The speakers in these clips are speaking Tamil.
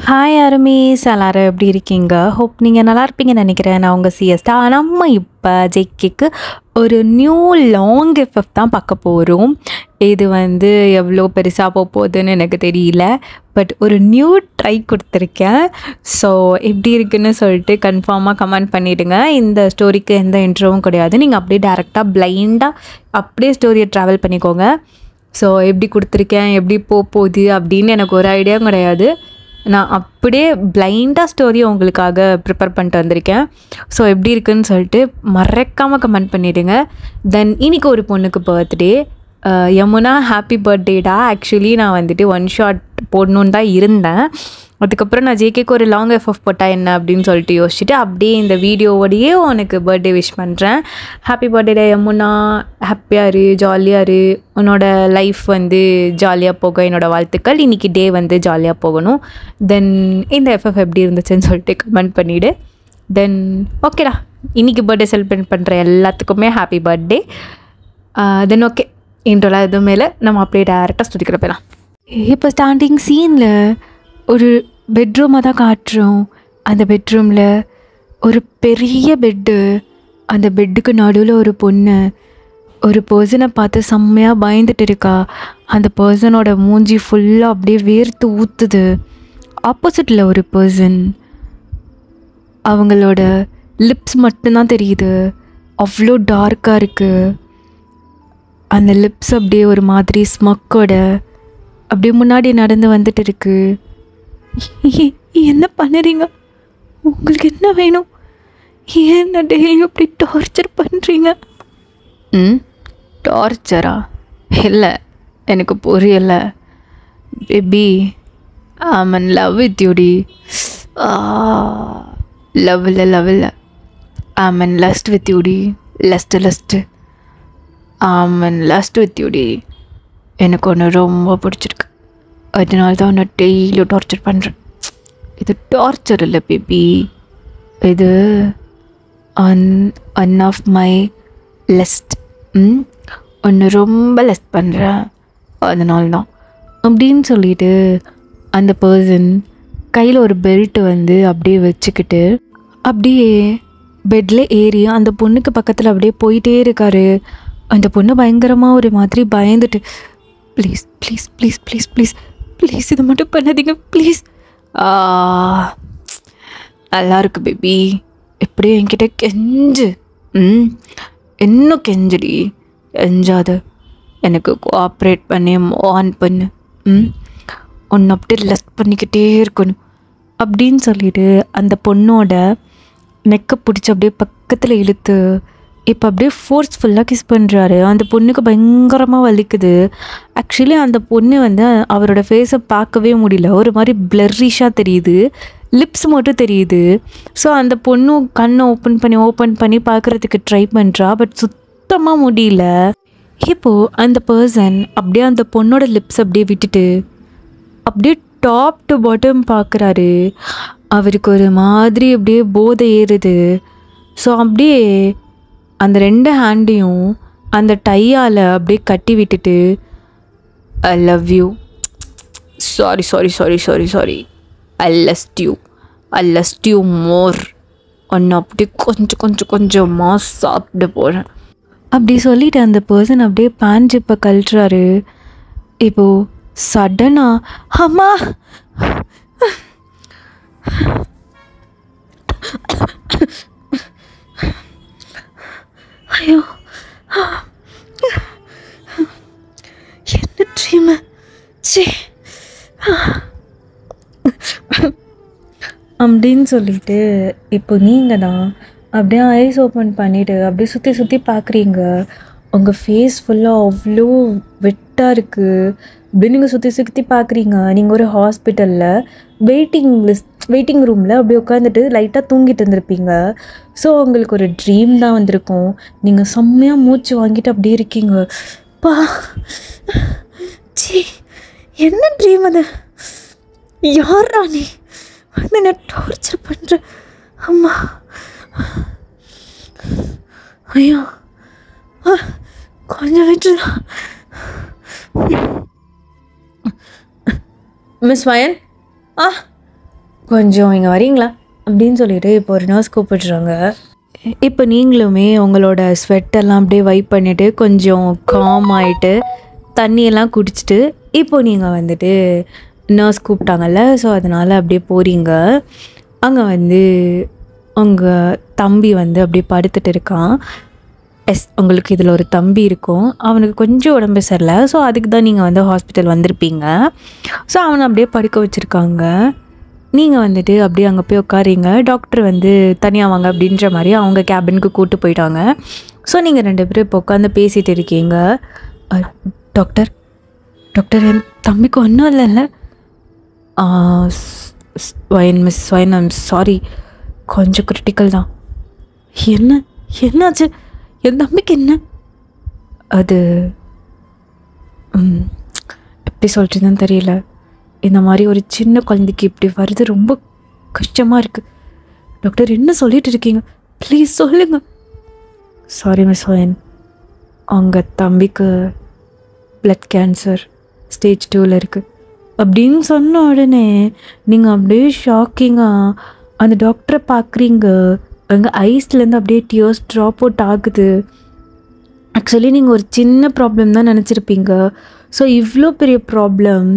ஹாய் அருமீஸ், எல்லாரும் எப்படி இருக்கீங்க? ஹோப் நீங்கள் நல்லா இருப்பீங்கன்னு நினைக்கிறேன். நான் உங்கள் சிஎஸ்டா. நம்ம இப்போ ஜேகேக்கு ஒரு நியூ லாங் எஃப்எஃப் தான் பார்க்க போகிறோம். இது எவ்வளோ பெருசாக போகுதுன்னு எனக்கு தெரியல, பட் ஒரு நியூ ட்ரை கொடுத்துருக்கேன். ஸோ எப்படி இருக்குன்னு சொல்லிட்டு கன்ஃபார்மாக கமெண்ட் பண்ணிவிடுங்க. இந்த ஸ்டோரிக்கு எந்த இன்ட்ரோவும் கிடையாது. நீங்கள் அப்படியே டேரெக்டாக பிளைண்டாக அப்படியே ஸ்டோரியை ட்ராவல் பண்ணிக்கோங்க. ஸோ எப்படி கொடுத்துருக்கேன், எப்படி போகுது அப்படின்னு எனக்கு ஒரு ஐடியாவும் கிடையாது. நான் அப்படியே பிளைண்டாக ஸ்டோரியை உங்களுக்காக ப்ரிப்பேர் பண்ணிட்டு வந்திருக்கேன். ஸோ எப்படி இருக்குன்னு சொல்லிட்டு மறக்காமல் கமெண்ட் பண்ணிவிடுங்க. தென் இன்றைக்கி ஒரு பொண்ணுக்கு பர்த்டே. யமுனா, ஹாப்பி பர்த்டேடா. ஆக்சுவலி நான் ஒன் ஷாட் போடணுன்னு தான் இருந்தேன். அதுக்கப்புறம் நான் ஜேகேக்கு ஒரு லாங் எஃப்எஃப் போட்டால் என்ன அப்படின்னு சொல்லிட்டு யோசிச்சுட்டு அப்படியே இந்த வீடியோவோடையே உனக்கு பர்த்டே விஷ் பண்ணுறேன். ஹாப்பி பர்த்டே யமுனா, ஹாப்பியாக இரு, ஜாலியாக இரு, உன்னோட லைஃப் ஜாலியாக போக என்னோடய வாழ்த்துக்கள். இன்றைக்கி டே ஜாலியாக போகணும். தென் இந்த எஃப்எஃப் எப்படி இருந்துச்சுன்னு சொல்லிட்டு கமெண்ட் பண்ணிவிடு. தென் ஓகேடா, இன்றைக்கி பர்த்டே செலிப்ரேட் பண்ணுற எல்லாத்துக்குமே ஹாப்பி பர்த்டே. தென் ஓகே, இன்ட்ரோலாம் எதுவும் மேலே நம்ம அப்படியே டேரெக்டாக ஸ்டுடியோக்குள்ள போயிடலாம். இப்போ ஸ்டார்டிங் சீனில் ஒரு பெட்ரூமை தான் காட்டுறோம். அந்த பெட்ரூமில் ஒரு பெரிய பெட்டு, அந்த பெட்டுக்கு நடுவில் ஒரு பொண்ணு ஒரு பர்சனை பார்த்து செம்மையாக பயந்துட்டு இருக்கா. அந்த பர்சனோட மூஞ்சி ஃபுல்லாக அப்படியே வேர்த்து ஊற்றுது. ஆப்போசிட்டில் ஒரு பர்சன், அவங்களோட லிப்ஸ் மட்டும்தான் தெரியுது, அவ்வளோ டார்க்காக இருக்குது. அந்த லிப்ஸ் அப்படியே ஒரு மாதிரி ஸ்மக்கோட அப்படியே முன்னாடி நடந்து வந்துட்டு இருக்கு. என்ன பண்ணுறீங்க? உங்களுக்கு என்ன வேணும்? ஏன் டெய்லியும் அப்படி டார்ச்சர் பண்ணுறீங்க? டார்ச்சரா? இல்லை, எனக்கு புரியலை baby. Amen love with யூடி. Love இல்லை. Amen lost with யூடி. Lust Amen lost with யூடி. எனக்கு ஒன்று ரொம்ப பிடிச்சிருக்கு, அதனால தான் நான் டெய்லியும் டார்ச்சர் பண்ணுறேன். இது டார்ச்சர் இல்லை பேபி, இது ஒன் ஆஃப் மை லெஸ்ட். ஒன்று ரொம்ப லெஸ்ட் பண்ணுறேன், அதனால தான் அப்படின்னு சொல்லிட்டு அந்த பர்சன் கையில் ஒரு பெல்ட்டு அப்படியே வச்சுக்கிட்டு அப்படியே பெட்டில் ஏறி அந்த பொண்ணுக்கு பக்கத்தில் அப்படியே போயிட்டே இருக்காரு. அந்த பொண்ணு பயங்கரமாக ஒரு மாதிரி பயந்துட்டு, please please please please please please இது மட்டும் பண்ணாதீங்க ப்ளீஸ். நல்லா இருக்கு பேபி, எப்படியும் என்கிட்ட கெஞ்சு. இன்னும் கெஞ்சுடி, கெஞ்சாத, எனக்கு கோஆப்ரேட் பண்ணி ஆன் பண்ணு. ஒன்று அப்படியே லெஸ் பண்ணிக்கிட்டே இருக்கணும் அப்படின்னு சொல்லிட்டு அந்த பொண்ணோட நெக்கை பிடிச்சி அப்படியே பக்கத்தில் இழுத்து இப்போ அப்படியே ஃபோர்ஸ்ஃபுல்லாக கிஸ் பண்ணுறாரு. அந்த பொண்ணுக்கு பயங்கரமாக வலிக்குது. ஆக்சுவலி அந்த பொண்ணு அவரோட ஃபேஸை பார்க்கவே முடியல, ஒரு மாதிரி பிளர்ரிஷாக தெரியுது, லிப்ஸ் மட்டும் தெரியுது. ஸோ அந்த பொண்ணு கண்ணை ஓப்பன் பண்ணி பார்க்குறதுக்கு ட்ரை பண்ணுறா, பட் சுத்தமாக முடியல. இப்போது அந்த பர்சன் அப்படியே அந்த பொண்ணோட லிப்ஸ் அப்படியே விட்டுட்டு அப்படியே டாப் டு பாட்டம் பார்க்குறாரு. அவருக்கு ஒரு மாதிரி அப்படியே போதை ஏறுது. ஸோ அப்படியே அந்த 2 ஹேண்டையும் அந்த டையால் அப்படியே கட்டி விட்டுட்டு, ஐ love you, sorry, I lost you more, ஒன்று அப்படியே கொஞ்சமாக சாப்பிட போகிறேன் அப்படி சொல்லிட்டு அந்த பர்சன் அப்படியே பேண்ட் ஜிப்பை கழட்டுறாரு. இப்போது சடனாக அம்மா ஐயோ என்ன ட்ரீமு அப்படின்னு சொல்லிட்டு இப்போ நீங்கள் தான் அப்படியே ஐஸ் ஓப்பன் பண்ணிவிட்டு அப்படியே சுற்றி பார்க்குறீங்க. உங்கள் ஃபேஸ் ஃபுல்லாக அவ்வளோ வெட்டாக இருக்குது. அப்படி நீங்கள் சுற்றி பார்க்குறீங்க. நீங்கள் ஒரு ஹாஸ்பிட்டலில் வெயிட்டிங் ரூமில் அப்படி உட்காந்துட்டு லைட்டாக தூங்கிட்டு இருந்திருப்பீங்க. ஸோ உங்களுக்கு ஒரு ட்ரீம் தான் வந்திருக்கும். நீங்கள் செம்மையாக மூச்சு வாங்கிட்டு அப்படியே இருக்கீங்க. பா என்ன ட்ரீம் அது? யாரா நீ என்ன டார்ச்சர் பண்ணுற? அம்மா ஐயோ கொஞ்சம் விட்டு. மிஸ் வயன், கொஞ்சம் இங்கே வரீங்களா அப்படின்னு சொல்லிட்டு இப்போ ஒரு நர்ஸ் கூப்பிடுறாங்க. இப்போ நீங்களுமே உங்களோட ஸ்வெட்டெல்லாம் அப்படியே வைப் பண்ணிவிட்டு கொஞ்சம் காம் ஆகிட்டு தண்ணியெல்லாம் குடிச்சிட்டு இப்போ நீங்கள் வந்துட்டு நர்ஸ் கூப்பிட்டாங்கல்ல, ஸோ அதனால் அப்படியே போகிறீங்க. அங்கே வந்து உங்கள் தம்பி வந்து அப்படியே படுத்துட்டு இருக்கான். உங்களுக்கு இதில் ஒரு தம்பி இருக்கும், அவனுக்கு கொஞ்சம் உடம்பு சரியில்லை, ஸோ அதுக்கு தான் நீங்கள் வந்து ஹாஸ்பிட்டல் வந்திருப்பீங்க. ஸோ அவனை அப்படியே படுக்க வச்சுருக்காங்க. நீங்கள் வந்துட்டு அப்படியே அங்கே போய் உட்காரிங்க. டாக்டர் வந்து தனியாக வாங்க அப்படின்ற மாதிரி அவங்க கேபினுக்கு கூப்பிட்டு போயிட்டாங்க. ஸோ நீங்கள் 2 பேரும் இப்போ உட்காந்து பேசிகிட்டு இருக்கீங்க. டாக்டர் டாக்டர் என் தம்பிக்கு ஒன்றும் இல்லைல்ல? மிஸ் ஸ்வைன், ஐம் சாரி, கொஞ்சம் கிரிட்டிக்கல் தான். என்னாச்சு என் தம்பிக்கு? என்ன அது எப்படி சொல்கிறதுன்னு தெரியல. இந்த மாதிரி ஒரு சின்ன குழந்தைக்கு இப்படி வருது, ரொம்ப கஷ்டமாக இருக்குது. டாக்டர் என்ன சொல்லிட்டு இருக்கீங்க? ப்ளீஸ் சொல்லுங்க. சாரி மிஸ் ஸ்வைன், அவங்க தம்பிக்கு பிளட் கேன்சர் ஸ்டேஜ் 2ல் இருக்குது அப்படின்னு சொன்ன உடனே நீங்கள் அப்படியே ஷாக்கிங்காக அந்த டாக்டரை பார்க்குறீங்க. அங்கே ஐஸ்லேருந்து அப்படியே டியர்ஸ் ட்ராப் அவுட் ஆகுது. ஆக்சுவலி நீங்கள் ஒரு சின்ன ப்ராப்ளம் தான் நினச்சிருப்பீங்க. ஸோ இவ்வளோ பெரிய ப்ராப்ளம்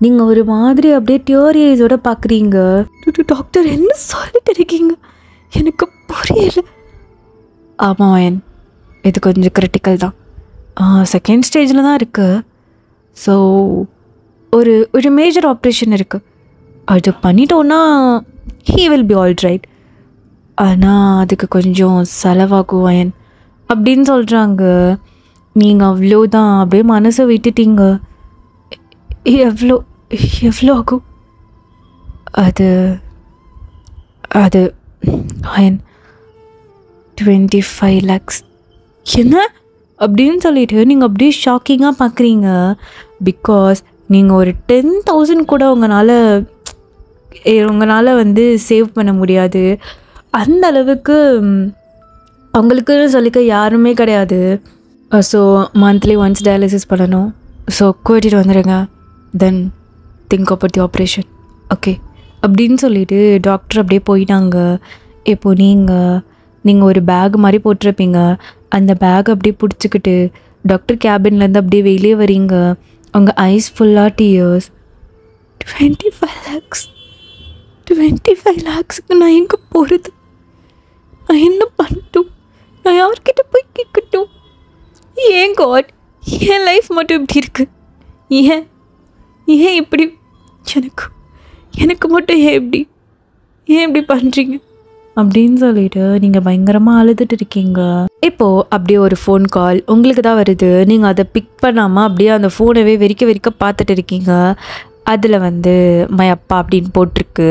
நீங்கள் ஒரு மாதிரி அப்படியே டியர் ஐஸோடு பார்க்குறீங்க. டாக்டர் என்ன சொல்லிட்டு இருக்கீங்க? எனக்கு புரியல. ஆமாம், இது கொஞ்சம் கிரிட்டிக்கல் தான். செகண்ட் ஸ்டேஜில் தான் இருக்குது. ஸோ ஒரு மேஜர் ஆப்ரேஷன் இருக்குது. அது பண்ணிட்டோன்னா he will be all right. ஆனால் அதுக்கு கொஞ்சம் செலவாகும் அயன் அப்படின்னு சொல்கிறாங்க. நீங்கள் அவ்வளோதான் அப்படியே மனசை விட்டுட்டீங்க. எவ்வளோ ஆகும்? அது அயன் 25 lakhs. என்ன அப்படின்னு சொல்லிட்டு நீங்கள் அப்படியே ஷாக்கிங்காக பார்க்குறீங்க. பிகாஸ் நீங்கள் ஒரு 10,000 கூட உங்களால் வந்து சேவ் பண்ண முடியாது. அந்த அளவுக்கு அவங்களுக்குன்னு சொல்லிக்க யாருமே கிடையாது. ஸோ மந்த்லி ஒன்ஸ் டயாலிசிஸ் பண்ணணும். ஸோ கூட்டிகிட்டு வந்துடுங்க. தென் think about the operation, okay அப்படின்னு சொல்லிட்டு டாக்டர் அப்படியே போயிட்டாங்க. இப்போது நீங்கள் ஒரு பேக் மாதிரி போட்டிருப்பீங்க. அந்த பேக் அப்படியே பிடிச்சிக்கிட்டு டாக்டர் கேபின்லேருந்து அப்படியே வெளியே வரீங்க. உங்கள் ஐஸ் ஃபுல்லாக டியர்ஸ். 25 lakhs நான் எங்கே போகிறது? நான் என்ன பண்ணட்டும்? நான் யார்கிட்ட போய் கேட்கட்டும்? ஏன் காட், என் லைஃப் மட்டும் இப்படி இருக்குது? ஏன் இப்படி எனக்கு மட்டும் ஏன் இப்படி பண்ணுறீங்க அப்படின்னு சொல்லிட்டு நீங்கள் பயங்கரமாக அழுதுட்டு இருக்கீங்க. இப்போது அப்படியே ஒரு ஃபோன் கால் உங்களுக்கு தான் வருது. நீங்கள் அதை பிக் பண்ணாமல் அப்படியே அந்த ஃபோனவே வெறிக்க பார்த்துட்டு இருக்கீங்க. அதில் வந்து மை அப்பா அப்படின்னு போட்டிருக்கு.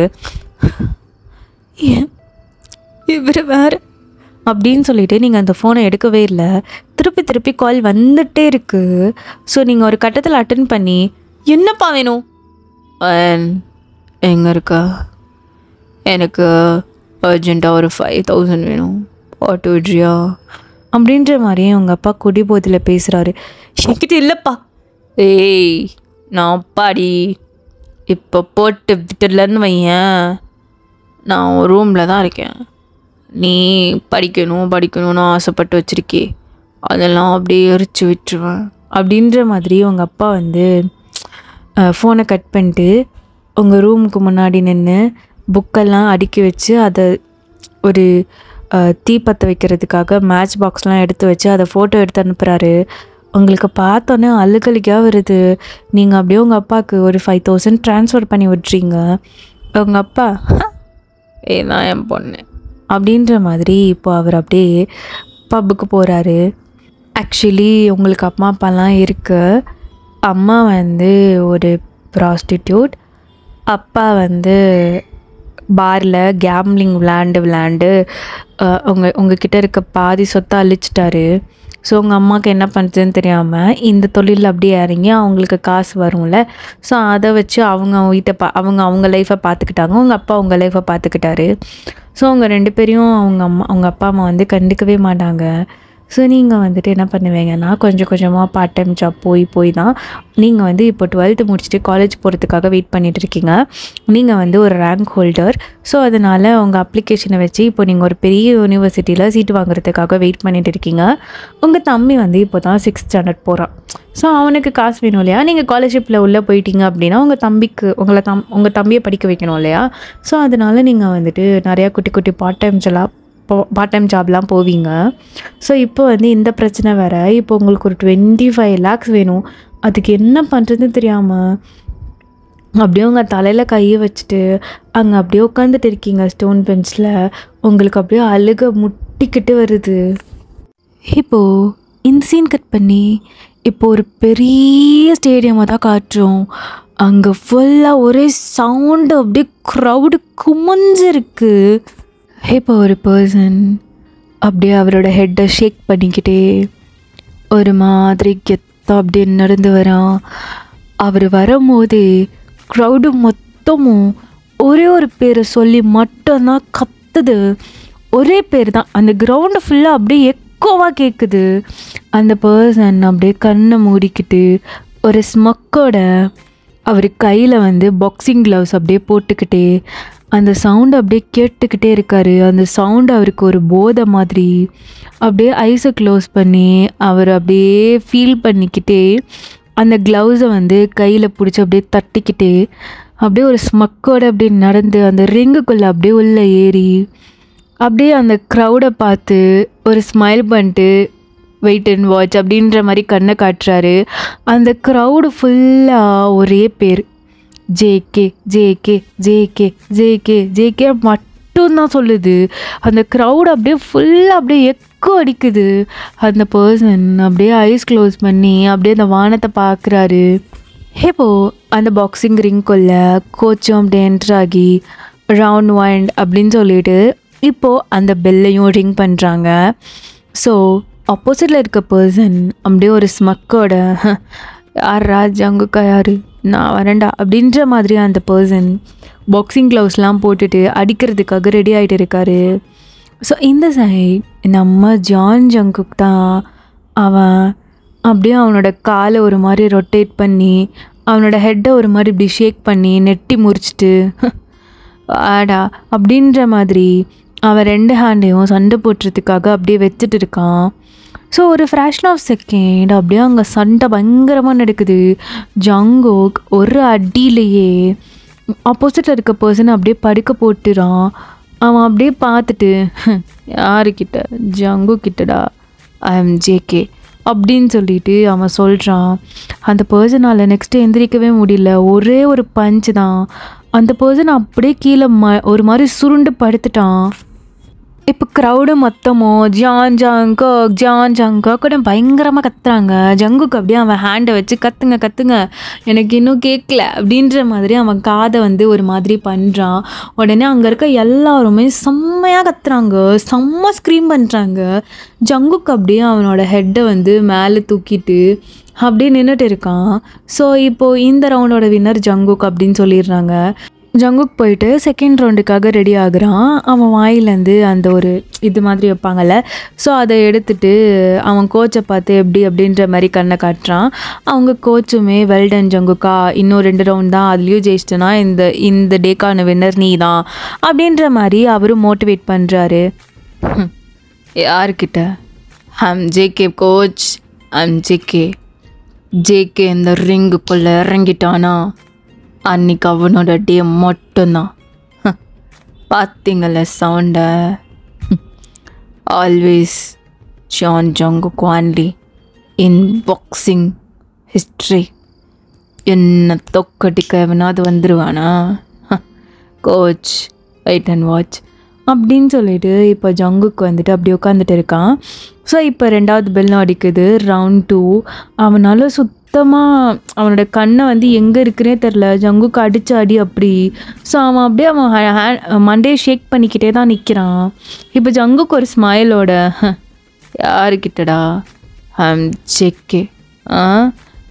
ஏன் இவர் வேறு அப்படின்னு சொல்லிட்டு நீங்கள் அந்த ஃபோனை எடுக்கவே இல்லை. திருப்பி கால் வந்துட்டே இருக்குது. ஸோ நீங்கள் ஒரு கட்டத்தில் அட்டன் பண்ணி, என்னப்பா வேணும்? எங்கே இருக்கா? எனக்கு அர்ஜெண்ட்டாக ஒரு 5,000 வேணும், ஆட்டோ விட்றியா அப்படின்ற மாதிரியே உங்கள் அப்பா குடிபோதில் பேசுகிறாரு. என்கிட்ட இல்லைப்பா. ஏய் நான் அப்பாடி, இப்போ போட்டு விட்டுலன்னு வையேன், நான் ரூமில் தான் இருக்கேன். நீ படிக்கணும்னு ஆசைப்பட்டு வச்சுருக்கே, அதெல்லாம் அப்படியே எரிச்சு விட்டுருவேன் அப்படின்ற மாதிரி உங்கள் அப்பா வந்து ஃபோனை கட் பண்ணிட்டு உங்கள் ரூமுக்கு முன்னாடி நின்று புக்கெல்லாம் அடுக்கி வச்சு அதை ஒரு தீ பற்ற வைக்கிறதுக்காக மேட்ச் பாக்ஸ்லாம் எடுத்து வச்சு அதை ஃபோட்டோ எடுத்து அனுப்புகிறாரு. உங்களுக்கு பார்த்தோன்னே அழுகலிக்காக வருது. நீங்கள் அப்படியே உங்கள் அப்பாவுக்கு ஒரு 5,000 ட்ரான்ஸ்ஃபர் பண்ணி விட்றீங்க. உங்கள் அப்பா நான் என் பொண்ணு அப்படின்ற மாதிரி இப்போ அவர் அப்படியே பப்புக்கு போகிறாரு. ஆக்சுவலி உங்களுக்கு அம்மா அப்பாலாம் இருக்குது. அம்மா வந்து ஒரு ப்ராஸ்டிடியூட், அப்பா வந்து பாரில் கேம்லிங் விளாண்டு உங்ககிட்ட இருக்க பாதி சொத்தை அழிச்சிட்டாரு. ஸோ உங்கள் அம்மாவுக்கு என்ன பண்ணுறதுன்னு தெரியாமல் இந்த தொழிலில் அப்படியே இறங்கி அவங்களுக்கு காசு வரும்ல, ஸோ அதை வச்சு அவங்க வீட்டை அவங்க லைஃப்பை பார்த்துக்கிட்டாங்க. உங்கள் அப்பா உங்கள் லைஃப்பை பார்த்துக்கிட்டாரு. ஸோ அவங்க 2 பேரையும் அவங்க அப்பா அம்மா வந்து கண்டுக்கவே மாட்டாங்க. ஸோ நீங்கள் வந்துட்டு என்ன பண்ணுவீங்கன்னா கொஞ்சம் கொஞ்சமாக பார்ட் டைம் ஜாப் போய் தான் நீங்கள் வந்து இப்போ 12th முடிச்சுட்டு காலேஜ் போகிறதுக்காக வெயிட் பண்ணிகிட்டு இருக்கீங்க. நீங்கள் வந்து ஒரு ரேங்க் ஹோல்டர். ஸோ அதனால் உங்கள் அப்ளிகேஷனை வச்சு இப்போ நீங்கள் ஒரு பெரிய யூனிவர்சிட்டியில் சீட்டு வாங்குறதுக்காக வெயிட் பண்ணிகிட்டு இருக்கீங்க. உங்கள் தம்பி வந்து இப்போ தான் 6th ஸ்டாண்டர்ட் போகிறான். ஸோ அவனுக்கு காசு வேணும் இல்லையா? நீங்கள் ஸ்காலர்ஷிப்பில் உள்ளே போயிட்டீங்க அப்படின்னா உங்கள் தம்பியை படிக்க வைக்கணும் இல்லையா? ஸோ அதனால் நீங்கள் வந்துட்டு நிறையா குட்டி குட்டி பார்ட் டைம் ஜாப்லாம் போவீங்க. ஸோ இப்போ வந்து இந்த பிரச்சனை வேறு. இப்போ உங்களுக்கு ஒரு 25 lakhs வேணும். அதுக்கு என்ன பண்ணுறதுன்னு தெரியாமல் அப்படியே உங்கள் தலையில் கையை வச்சுட்டு அங்கே அப்படியே உட்காந்துட்டு இருக்கீங்க ஸ்டோன் பெஞ்சில். உங்களுக்கு அப்படியே அழுக முட்டிக்கிட்டு வருது. இப்போது இந்த சீன் கட் பண்ணி இப்போ ஒரு பெரிய ஸ்டேடியமாக தான் காட்டுறோம். அங்கே ஃபுல்லாக ஒரே சவுண்டு, அப்படியே க்ரௌடு குமிஞ்சிருக்கு. இப்போ ஒரு பர்சன் அப்படியே அவரோட ஹெட்டை ஷேக் பண்ணிக்கிட்டே ஒரு மாதிரி கெத்தாக அப்படியே நடந்து வரான். அவர் வரும்போது க்ரௌடு மொத்தமும் ஒரே ஒரு பேரை சொல்லி மட்டும்தான் கத்துது. ஒரே பேர் தான். அந்த கிரவுண்டு ஃபுல்லாக அப்படியே எக்கோவாக கேட்குது. அந்த பர்சன் அப்படியே கண்ணை மூடிக்கிட்டு ஒரு ஸ்மக்கோட அவர் கையில் வந்து பாக்ஸிங் க்ளவுஸ் அப்படியே போட்டுக்கிட்டே அந்த சவுண்டு அப்படியே கேட்டுக்கிட்டே இருக்கார். அந்த சவுண்டு அவருக்கு ஒரு போதை மாதிரி. அப்படியே ஐஸை க்ளோஸ் பண்ணி அவர் அப்படியே ஃபீல் பண்ணிக்கிட்டே அந்த க்ளவுஸை வந்து கையில் பிடிச்சி அப்படியே தட்டிக்கிட்டே அப்படியே ஒரு ஸ்மக்கோடு அப்படியே நடந்து அந்த ரிங்குக்குள்ளே அப்படியே உள்ளே ஏறி அப்படியே அந்த க்ரௌடை பார்த்து ஒரு ஸ்மைல் பண்ணிட்டு வெயிட் அண்ட் வாட்ச் அப்படின்ற மாதிரி கண்ணை காட்டுறாரு. அந்த க்ரௌடு ஃபுல்லாக ஒரே பேர் JK JK JK JK JK மட்டும்தான் சொல்லுது. அந்த க்ரௌடு அப்படியே ஃபுல்லாக அப்படியே எக்கோ அடிக்குது. அந்த பர்சன் அப்படியே ஐஸ் க்ளோஸ் பண்ணி அப்படியே அந்த வானத்தை பார்க்குறாரு. இப்போது அந்த பாக்ஸிங் ரிங்குள்ளே கோச்சும் அப்படியே என்ட்ரு ஆகி ரவுண்ட் வைண்ட் அப்படின்னு சொல்லிட்டு இப்போது அந்த பெல்லையும் ரிங் பண்ணுறாங்க. ஸோ ஆப்போசிட்டில் இருக்க பர்சன் அப்படியே ஒரு ஸ்மக்கோட யாரா ஜங்குக்கா யார் நான் வரேன்டா அப்படின்ற மாதிரி அந்த பர்சன் பாக்ஸிங் க்ளவுஸ்லாம் போட்டுட்டு அடிக்கிறதுக்காக ரெடி ஆகிட்டு இருக்காரு. ஸோ இந்த சைட் நம்ம ஜான் ஜங்குக் தான். அவன் அப்படியே அவனோட காலை ஒரு மாதிரி ரொட்டேட் பண்ணி அவனோட ஹெட்டை ஒரு மாதிரி இப்படி ஷேக் பண்ணி நெட்டி முறிச்சிட்டு ஆடா அப்படின்ற மாதிரி அவன் 2 ஹேண்டையும் சண்டை போட்டுறதுக்காக அப்படியே வச்சுட்டு இருக்கான். ஸோ ஒரு ஃப்ராக்ஷன் ஆஃப் செகண்ட் அப்படியே அங்கே சண்டை பயங்கரமாக நடக்குது. ஜங்குக் ஒரு அடியிலேயே ஆப்போசிட்டில் இருக்க பர்சன் அப்படியே படுக்க போட்டுறான். அவன் அப்படியே பார்த்துட்டு யாருக்கிட்ட ஜங்குக் கிட்டடா ஐ எம் ஜேகே அப்படின்னு சொல்லிட்டு அவன் சொல்கிறான். அந்த பர்சனால் நெக்ஸ்ட்டு எந்திரிக்கவே முடியல. ஒரே ஒரு பஞ்சு தான். அந்த பர்சன் அப்படியே கீழே ஒரு மாதிரி சுருண்டு படுத்துட்டான். இப்போ க்ரௌடு மொத்தமும் ஜான் ஜங்குக் கூட பயங்கரமாக கத்துறாங்க. ஜங்குக்கு அப்படியே அவன் ஹேண்டை வச்சு கத்துங்க எனக்கு இன்னும் கேட்கல அப்படின்ற மாதிரி அவன் காதை வந்து ஒரு மாதிரி பண்ணுறான். உடனே அங்கே இருக்க எல்லாருமே செம்மையாக கத்துறாங்க, செம்ம ஸ்க்ரீம் பண்ணுறாங்க. ஜங்குக்கு அப்படியே அவனோட ஹெட்டை வந்து மேலே தூக்கிட்டு அப்படியே நின்றுட்டு இருக்கான். ஸோ இப்போது இந்த ரவுண்டோட வின்னர் ஜங்குக் அப்படின்னு சொல்லிடுறாங்க. ஜங்குக் போயிட்டு செகண்ட் ரவுண்டுக்காக ரெடி ஆகுறான். அவன் வாயிலேருந்து அந்த ஒரு இது மாதிரி வைப்பாங்கள்ல, ஸோ அதை எடுத்துகிட்டு அவன் கோச்சை பார்த்து எப்படி அப்படின்ற மாதிரி கண்ணை காட்டுறான். அவங்க கோச்சுமே வெல்டன் ஜங்குக்கா, இன்னும் 2 ரவுண்ட் தான், அதுலேயும் ஜெயிச்சிட்டனா இந்த டேக்கான வின்னர் நீ தான் அப்படின்ற மாதிரி அவரும் மோட்டிவேட் பண்ணுறாரு. யார்கிட்ட? I'm JK coach, I'm JK இந்த ரிங்குக்குள்ளே இறங்கிட்டானா அன்னைக்கு அவனோட டே மட்டும்தான். பார்த்தீங்கள சவுண்டை? Always John Jungkook only in boxing history. என்ன தொக்கடிக்க எவனாவது வந்துடுவானா? கோச் வெயிட் அண்ட் வாட்ச் அப்படின்னு சொல்லிட்டு இப்போ ஜங்குக்கு வந்துட்டு அப்படி உட்காந்துட்டு இருக்கான். ஸோ இப்போ 2வது பெல்லும் அடிக்குது. ரவுண்ட் 2. அவனால் சுத்தமாக அவனோட கண்ணை வந்து எங்கே இருக்குன்னே தெரில. ஜங்குக்கு அடித்த அடி அப்படி. ஸோ அவன் அப்படியே அவன் மண்டையை ஷேக் பண்ணிக்கிட்டே தான் நிற்கிறான். இப்போ ஜங்குக்கு ஒரு ஸ்மைலோட யாருக்கிட்டடா ஐம் ஜேகே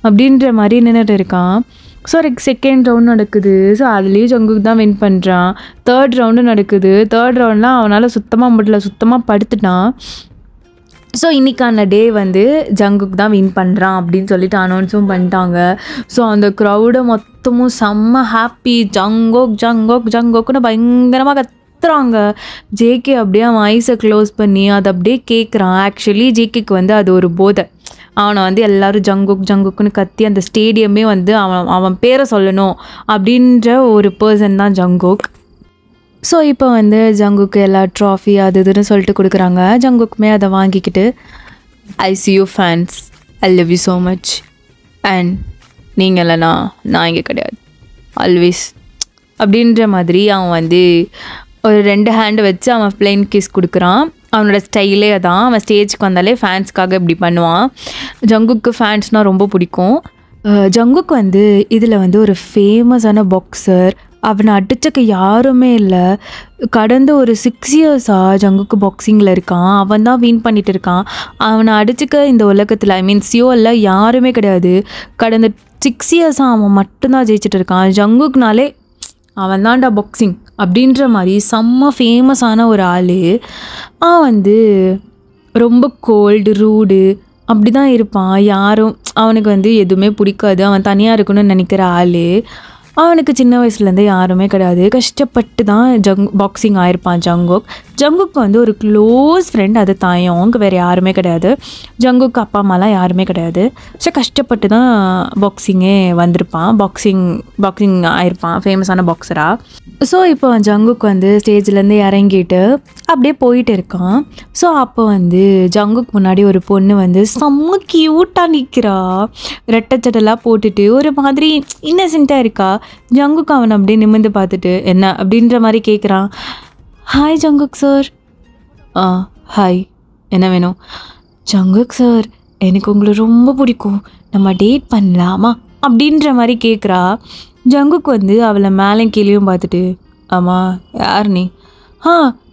அப்படின்ற மாதிரி நின்றுட்டு இருக்கான். ஸோ செகண்ட் ரவுண்ட் நடக்குது. ஸோ அதுலேயும் ஜங்குக்கு தான் வின் பண்ணுறான். 3rd ரவுண்டு நடக்குது. 3rd ரவுண்ட்லாம் அவனால் சுத்தமாக முடியல, சுத்தமாக படுத்துட்டான். ஸோ இன்றைக்கான டே வந்து ஜங்குக் தான் வின் பண்ணுறான் அப்படின்னு சொல்லிட்டு அனௌன்ஸும் பண்ணிட்டாங்க. ஸோ அந்த க்ரௌடை மொத்தமும் செம்ம ஹாப்பி, ஜங்கோக் ஜங்கோக் ஜங்கோக்குன்னு பயங்கரமாக கத்துறாங்க. ஜேகே அப்படியே அவன் ஐஸை க்ளோஸ் பண்ணி அதை அப்படியே கேட்குறான். ஆக்சுவலி ஜேகேக்கு வந்து அது ஒரு போதை. அவனை வந்து எல்லோரும் ஜங்குக் ஜங்குக்குன்னு கத்தி அந்த ஸ்டேடியமே வந்து அவன் பேரை சொல்லணும் அப்படின்ற ஒரு பர்சன் தான் ஜங்குக். ஸோ இப்போ வந்து ஜங்குக்கு எல்லா ட்ராஃபி அது இதுன்னு சொல்லிட்டு கொடுக்குறாங்க. ஜங்குக்குமே அதை வாங்கிக்கிட்டு I see you fans, I love you so much, and நீங்கள் இல்லைனா நான் இங்கே கிடையாது ஆல்வேஸ் அப்படின்ற மாதிரி அவன் வந்து ஒரு 2 ஹேண்டு வச்சு அவன் ஃப்ளைன் கிஸ் கொடுக்குறான். அவனோட ஸ்டைலே அதான். அவன் ஸ்டேஜ்க்கு வந்தாலே ஃபேன்ஸ்க்காக இப்படி பண்ணுவான். ஜங்குக்கு ஃபேன்ஸ்னால் ரொம்ப பிடிக்கும். ஜங்குக்கு வந்து இதில் வந்து ஒரு ஃபேமஸான பாக்ஸர். அவனை அடிச்சக்க யாருமே இல்லை. கடந்த ஒரு 6 இயர்ஸாக ஜங்குக்கு பாக்ஸிங்கில் இருக்கான். அவன் தான் வின் பண்ணிட்டு இருக்கான். அவனை அடிச்சுக்க இந்த உலகத்தில் சியோவில் யாருமே கிடையாது. கடந்த 6 இயர்ஸாக அவன் மட்டும்தான் ஜெயிச்சிட்டு இருக்கான். ஜங்குக்னாலே அவன் தான்டா பாக்ஸிங் அப்படின்ற மாதிரி செம்ம ஃபேமஸான ஒரு ஆள். அவன் வந்து ரொம்ப கோல்டு ரூடு அப்படி தான் இருப்பான். யாரும் அவனுக்கு வந்து எதுவுமே பிடிக்காது. அவன் தனியாக இருக்கணும்னு நினைக்கிற ஆள். அவனுக்கு சின்ன வயசுலேருந்தே யாருமே கிடையாது. கஷ்டப்பட்டு தான் பாக்ஸிங் ஆயிருப்பான் ஜங்குக். ஜங்குக்கு வந்து ஒரு க்ளோஸ் ஃப்ரெண்ட், அது தாயங்க, வேறு யாருமே கிடையாது. ஜங்குக்கு அப்பா அம்மாலாம் யாருமே கிடையாது. ஸோ கஷ்டப்பட்டு தான் பாக்ஸிங்கே வந்திருப்பான். பாக்ஸிங் ஆயிருப்பான், ஃபேமஸான பாக்ஸராக. ஸோ இப்போ ஜங்குக் வந்து ஸ்டேஜ்லேருந்து இறங்கிட்டு அப்படியே போயிட்டு இருக்கான். ஸோ அப்போ வந்து ஜங்குக் முன்னாடி ஒரு பொண்ணு வந்து செம்ம க்யூட்டாக நிற்கிறா. ரெட்டச்சட்டெல்லாம் போட்டுட்டு ஒரு மாதிரி இன்னசென்ட்டாக இருக்கா. ஜங்குக் அவன் அப்படியே நிமிர்ந்து பார்த்துட்டு என்ன அப்படின்ற மாதிரி கேட்குறான். Hi Jungkook sir. ஹாய், என்ன வேணும்? ஜங்குக் சார், எனக்கு உங்களை ரொம்ப பிடிக்கும், நம்ம டேட் பண்ணலாமா அப்படின்ற மாதிரி கேட்குறா. ஜங்குக் வந்து அவளை மேலே கீழேயும் பார்த்துட்டு ஆமாம் யார் நீ?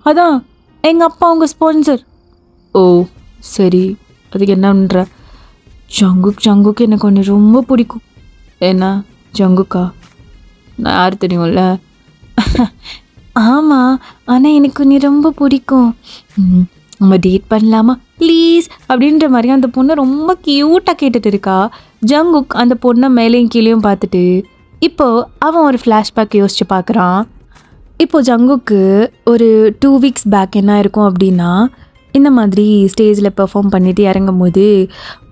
அதான் எங்கள் அப்பா உங்கள் ஸ்பான்சர். ஓ சரி, அதுக்கு என்ன பண்ணுற? ஜங்குக் எனக்கு ஒன்று ரொம்ப பிடிக்கும். என்ன ஜங்குக்கா? நான் யார் தெரியும்ல? ஆமாம், ஆனால் எனக்கு நீ ரொம்ப பிடிக்கும், நம்ம டேட் பண்ணலாமா ப்ளீஸ் அப்படின்ற மாதிரி அந்த பொண்ணை ரொம்ப க்யூட்டாக கேட்டுட்டு இருக்கா. ஜங்குக் அந்த பொண்ணை மேலேயும் கீழேயும் பார்த்துட்டு இப்போது அவன் ஒரு ஃப்ளாஷ்பேக் யோசித்து பார்க்குறான். இப்போது ஜங்குக்கு ஒரு 2 வீக்ஸ் பேக் என்ன இருக்கும் அப்படின்னா, இந்த மாதிரி ஸ்டேஜில் பெர்ஃபார்ம் பண்ணிவிட்டு இறங்கும் போது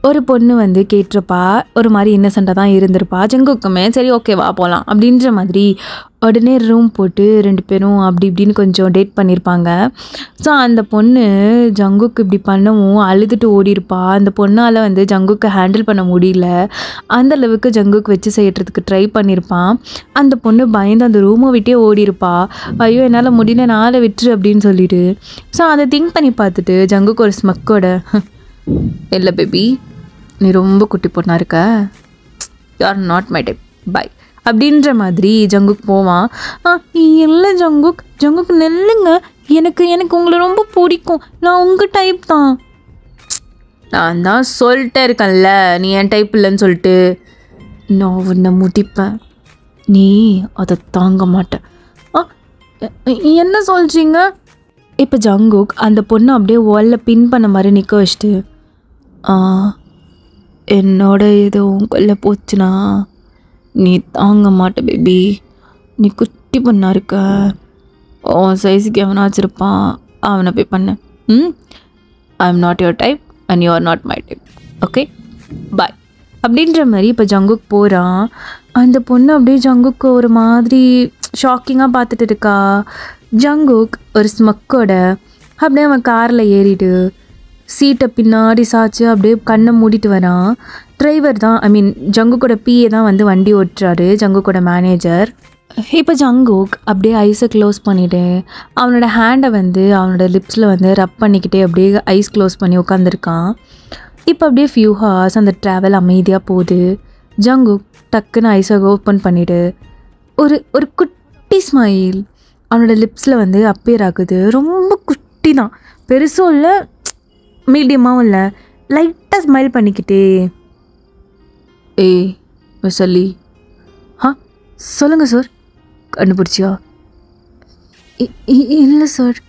ஒரு பொண்ணு வந்து கேட்டிருப்பா. ஒரு மாதிரி இன்னசென்ட்டாக தான் இருந்திருப்பா. ஜங்குக்குமே சரி ஓகேவா போகலாம் அப்படின்ற மாதிரி உடனே ரூம் போட்டு 2 பேரும் அப்படி இப்படின்னு கொஞ்சம் டேட் பண்ணியிருப்பாங்க. ஸோ அந்த பொண்ணு ஜங்குக்கு இப்படி பண்ணவும் அழுதுட்டு ஓடிருப்பா. அந்த பொண்ணால் வந்து ஜங்குக்கு ஹேண்டில் பண்ண முடியல. அந்தளவுக்கு ஜங்குக்கு வச்சு செய்யறதுக்கு ட்ரை பண்ணியிருப்பான். அந்த பொண்ணு பயந்து அந்த ரூமை விட்டே ஓடிருப்பா. ஐயோ என்னால் முடியல, நாளை விட்டுரு அப்படின்னு சொல்லிட்டு. ஸோ அதை திங்க் பண்ணி பார்த்துட்டு ஜங்குக்கு ஒரு ஸ்மக்கோட இல்லை பேபி, நீ ரொம்ப குட்டி பொண்ணாக இருக்க, you are not my type, bye அப்படின்ற மாதிரி ஜங்குக் போவான். இல்லை ஜங்குக் நெல்லுங்க, எனக்கு உங்களை ரொம்ப பிடிக்கும், நான் உங்கள் டைப் தான். நான் தான் சொல்லிட்டே இருக்கேன்ல நீ என் டைப் இல்லைன்னு சொல்லிட்டு. நான் உன்னை முடிப்பேன், நீ அதை தாங்க மாட்டேன். என்ன சொல்கிறீங்க? இப்போ ஜங்குக் அந்த பொண்ணை அப்படியே வாலில் பின் பண்ண மாதிரி நிற்க வச்சுட்டு, என்னோட இது உங்களை போச்சுன்னா நீ தாங்க மாட்ட பேபி, நீ குட்டி பொண்ணாக இருக்க, உன் சைஸுக்கு எவனா வச்சுருப்பான், அவனை போய் பண்ண. I am not your type and you are not my type, okay bye அப்படின்ற மாதிரி இப்போ ஜங்குக் போகிறான். அந்த பொண்ணு அப்படியே ஜங்குக்கு ஒரு மாதிரி ஷாக்கிங்காக பார்த்துட்டு இருக்கா. ஜங்குக் ஒரு ஸ்மக்கோட அப்படியே அவன் காரில் ஏறிட்டு சீட்டை பின்னாடி சாய்ச்சி அப்படியே கண்ணை மூடிட்டு வரான். டிரைவர் தான், ஜங்குக்கோட பிஏ தான் வந்து வண்டி ஓட்டுறாரு, ஜங்குக்கோட மேனேஜர். இப்போ ஜங்குக் அப்படியே ஐஸை க்ளோஸ் பண்ணிவிட்டு அவனோட ஹேண்டை வந்து அவனோட லிப்ஸில் வந்து ரப் பண்ணிக்கிட்டே அப்படியே ஐஸ் க்ளோஸ் பண்ணி உட்காந்துருக்கான். இப்போ அப்படியே ஃபியூ ஹார்ஸ் அந்த ட்ராவல் அமைதியாக போகுது. ஜங்குக் டக்குன்னு ஐஸை ஓப்பன் பண்ணிவிட்டு ஒரு குட்டி ஸ்மைல் அவனோட லிப்ஸில் வந்து அப்பியர் ஆகுது. ரொம்ப குட்டி தான், பெருசும் இல்லை மீடியமாகவும் இல்லை, லைட்டாக ஸ்மைல் பண்ணிக்கிட்டே, ஏய் வசலி. சொல்லுங்கள் சார். கண்டுபிடிச்சியா? இல்லை சார்.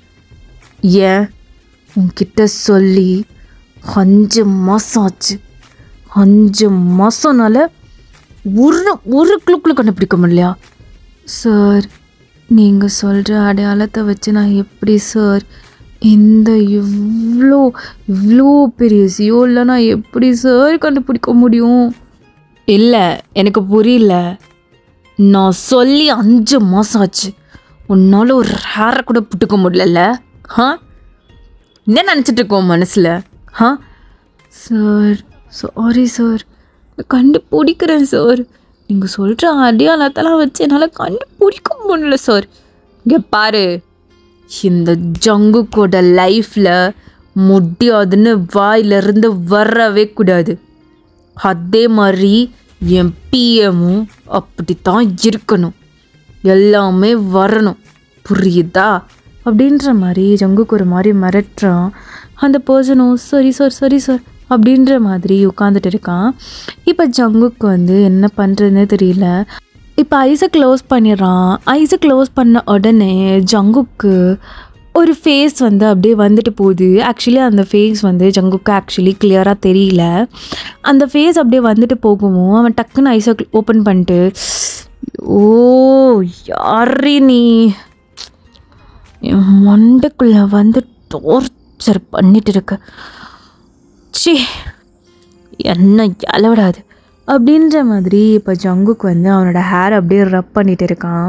ஏன் உன்கிட்ட சொல்லி 5 மாதம் ஆச்சு. 5 மாதம்னால ஒரு க்ளூக்குள்ள கண்டுபிடிக்க முடியலையா சார்? நீங்கள் சொல்கிற அடையாளத்தை வச்சு நான் எப்படி சார் இந்த இவ்வளோ பெரிய சியோவில் நான் எப்படி சார் கண்டுபிடிக்க முடியும்? இல்லை, எனக்கு புரியல. நான் சொல்லி 5 மாதம் ஆச்சு. உன்னால் ஒரு ஹேரை கூட புட்டுக்க முடியல. என்ன நினச்சிட்டு இருக்கோம் மனசில்? சார் சாரி சார், கண்டுபிடிக்கிறேன் சார். நீங்கள் சொல்கிற அடையாளத்தெல்லாம் வச்சு என்னால் கண்டுபிடிக்க முடியல சார். இங்கே பாரு, இந்த ஜங்குக்கோட லைஃப்பில் முடியாதுன்னு வாயிலிருந்து வரவே கூடாது. அதே மாதிரி என் பிஎம்மும் அப்படி தான் இருக்கணும். எல்லாமே வரணும், புரியுதா? அப்படின்ற மாதிரி ஜங்குக்கு ஒரு மாதிரி மிரட்டுறான். அந்த பர்சனும் சரி சார் அப்படின்ற மாதிரி உட்காந்துட்டு இருக்கான். இப்போ ஜங்குக்கு என்ன பண்ணுறதுன்னு தெரியல. இப்போ ஐஸை க்ளோஸ் பண்ணிடுறான். ஐஸை க்ளோஸ் பண்ண உடனே ஜங்குக்கு ஒரு ஃபேஸ் அப்படியே வந்துட்டு போகுது. ஆக்சுவலி அந்த ஃபேஸ் ஜங்குக்கு ஆக்சுவலி கிளியராக தெரியல. அந்த ஃபேஸ் அப்படியே வந்துட்டு போகவும் அவன் டக்குன்னு ஐஸை ஓப்பன் பண்ணிட்டு, ஓ யாரே நீ என் மண்டைக்குள்ளே டார்ச்சர் பண்ணிட்டு இருக்க, சி என்ன இலவிடாது அப்படின்ற மாதிரி இப்போ ஜங்குக்கு அவனோட ஹேர் அப்படியே ரப் பண்ணிட்டு இருக்கான்.